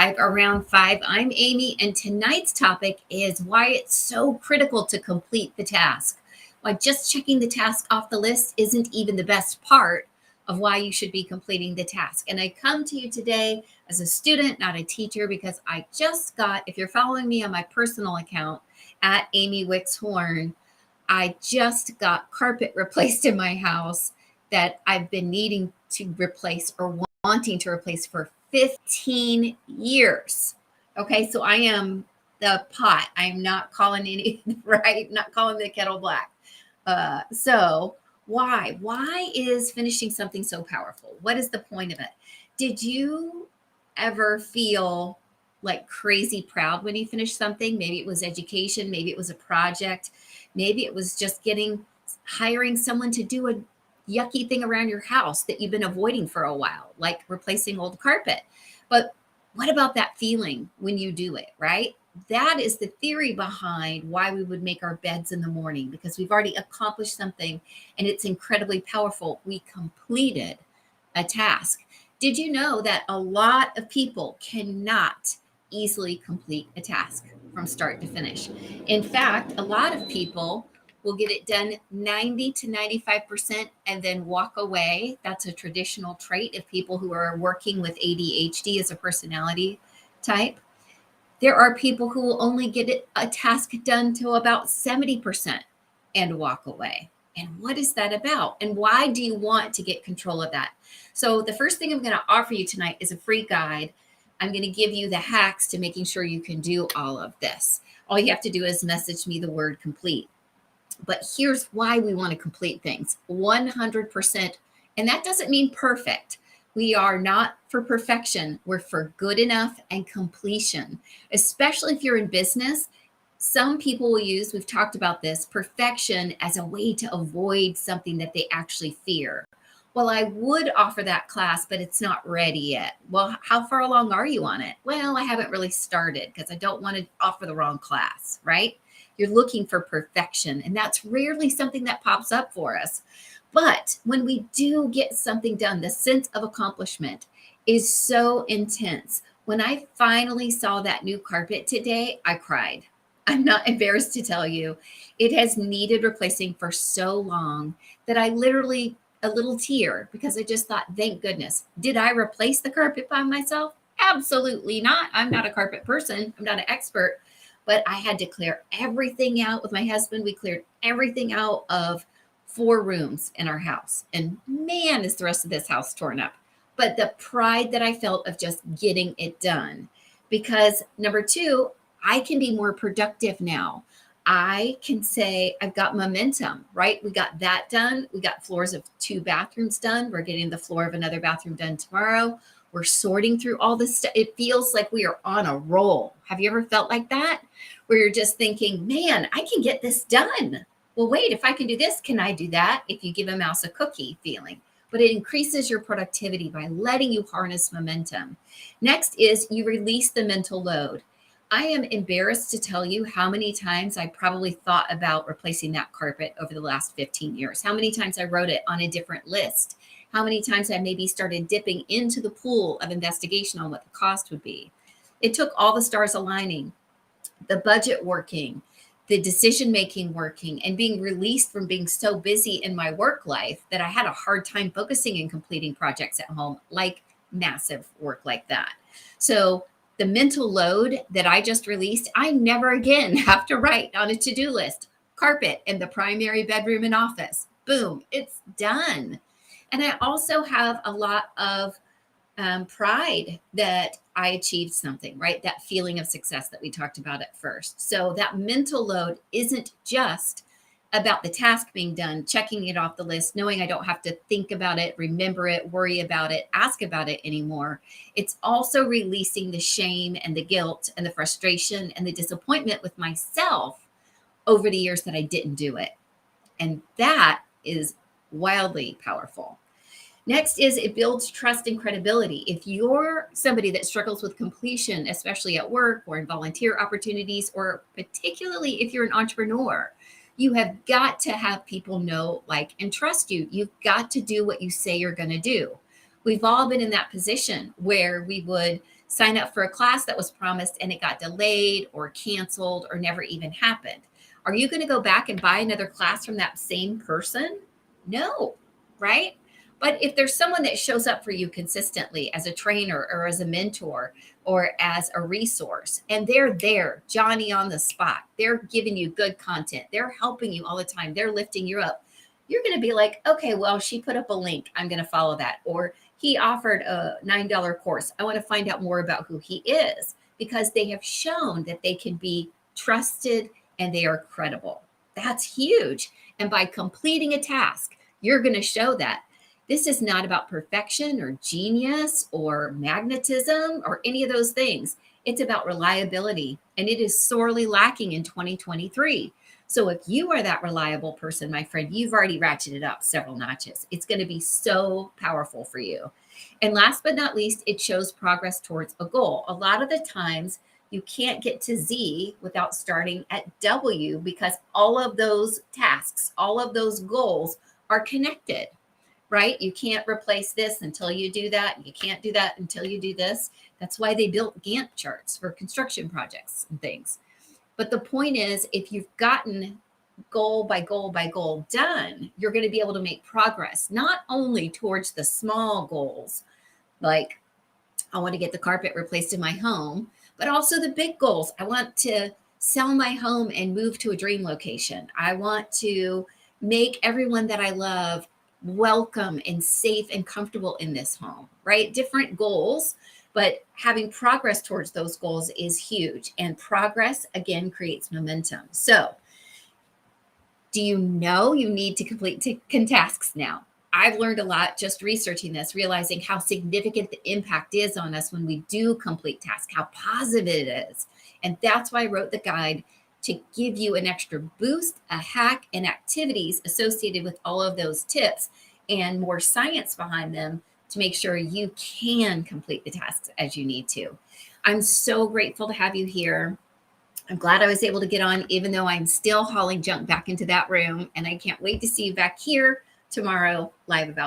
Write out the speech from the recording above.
5 around 5. I'm Amy, and tonight's topic is why it's so critical to complete the task. Why just checking the task off the list isn't even the best part of why you should be completing the task. And I come to you today as a student, not a teacher, because I just got, if you're following me on my personal account at Amy Wicks Horn, I just got carpet replaced in my house that I've been needing to replace or wanting to replace for 15 years. Okay, so I am the pot. I'm not calling any, right? Not calling the kettle black. So why? Why is finishing something so powerful? What is the point of it? Did you ever feel like crazy proud when you finished something? Maybe it was education, maybe it was a project, maybe it was just hiring someone to do a yucky thing around your house that you've been avoiding for a while, like replacing old carpet. But what about that feeling when you do it, right? That is the theory behind why we would make our beds in the morning, because we've already accomplished something and it's incredibly powerful. We completed a task. Did you know that a lot of people cannot easily complete a task from start to finish? In fact, a lot of people will get it done 90 to 95% and then walk away. That's a traditional trait of people who are working with ADHD as a personality type. There are people who will only get a task done to about 70% and walk away. And what is that about? And why do you want to get control of that? So the first thing I'm going to offer you tonight is a free guide. I'm going to give you the hacks to making sure you can do all of this. All you have to do is message me the word complete. But here's why we want to complete things 100%. And that doesn't mean perfect. We are not for perfection. We're for good enough and completion, especially if you're in business. Some people will use, we've talked about this, perfection as a way to avoid something that they actually fear. Well, I would offer that class, but it's not ready yet. Well, how far along are you on it? Well, I haven't really started because I don't want to offer the wrong class, right? You're looking for perfection, and that's rarely something that pops up for us. But when we do get something done, the sense of accomplishment is so intense. When I finally saw that new carpet today, I cried. I'm not embarrassed to tell you. It has needed replacing for so long that I literally a little tear because I just thought, thank goodness. Did I replace the carpet by myself? Absolutely not. I'm not a carpet person. I'm not an expert, but I had to clear everything out with my husband. We cleared everything out of 4 rooms in our house. And man, is the rest of this house torn up. But the pride that I felt of just getting it done. Because number 2, I can be more productive now. I can say I've got momentum, right? We got that done. We got floors of 2 bathrooms done. We're getting the floor of another bathroom done tomorrow. We're sorting through all this stuff. It feels like we are on a roll. Have you ever felt like that? Where you're just thinking, man, I can get this done. Well, wait, if I can do this, can I do that? If you give a mouse a cookie feeling. But it increases your productivity by letting you harness momentum. Next is you release the mental load. I am embarrassed to tell you how many times I probably thought about replacing that carpet over the last 15 years. How many times I wrote it on a different list. How many times I maybe started dipping into the pool of investigation on what the cost would be. It took all the stars aligning, the budget working, the decision-making working, and being released from being so busy in my work life that I had a hard time focusing and completing projects at home, like massive work like that. So the mental load that I just released, I never again have to write on a to-do list, carpet in the primary bedroom and office. Boom, it's done. And I also have a lot of pride that I achieved something, right? That feeling of success that we talked about at first. So that mental load isn't just about the task being done, checking it off the list, knowing I don't have to think about it, remember it, worry about it, ask about it anymore. It's also releasing the shame and the guilt and the frustration and the disappointment with myself over the years that I didn't do it. And that is wildly powerful. Next is it builds trust and credibility. If you're somebody that struggles with completion, especially at work or in volunteer opportunities, or particularly if you're an entrepreneur, you have got to have people know, like, and trust you. You've got to do what you say you're going to do. We've all been in that position where we would sign up for a class that was promised and it got delayed or canceled or never even happened. Are you going to go back and buy another class from that same person? No, right? But if there's someone that shows up for you consistently as a trainer or as a mentor or as a resource, and they're there, Johnny on the spot, they're giving you good content, they're helping you all the time, they're lifting you up, you're going to be like, okay, well, she put up a link, I'm going to follow that. Or he offered a $9 course. I want to find out more about who he is, because they have shown that they can be trusted and they are credible. That's huge. And by completing a task, you're going to show that. This is not about perfection or genius or magnetism or any of those things. It's about reliability, and it is sorely lacking in 2023. So if you are that reliable person, my friend, you've already ratcheted up several notches. It's going to be so powerful for you. And last but not least, it shows progress towards a goal. A lot of the times you can't get to Z without starting at W, because all of those tasks, all of those goals are connected, right? You can't replace this until you do that. You can't do that until you do this. That's why they built Gantt charts for construction projects and things. But the point is, if you've gotten goal by goal by goal done, you're going to be able to make progress, not only towards the small goals, like I want to get the carpet replaced in my home, but also the big goals. I want to sell my home and move to a dream location. I want to make everyone that I love welcome and safe and comfortable in this home, right? Different goals, but having progress towards those goals is huge. And progress, again, creates momentum. So, do you know you need to complete tasks now? I've learned a lot just researching this, realizing how significant the impact is on us when we do complete tasks, how positive it is. And that's why I wrote the guide, to give you an extra boost, a hack, and activities associated with all of those tips and more science behind them to make sure you can complete the tasks as you need to. I'm so grateful to have you here. I'm glad I was able to get on, even though I'm still hauling junk back into that room. And I can't wait to see you back here tomorrow live about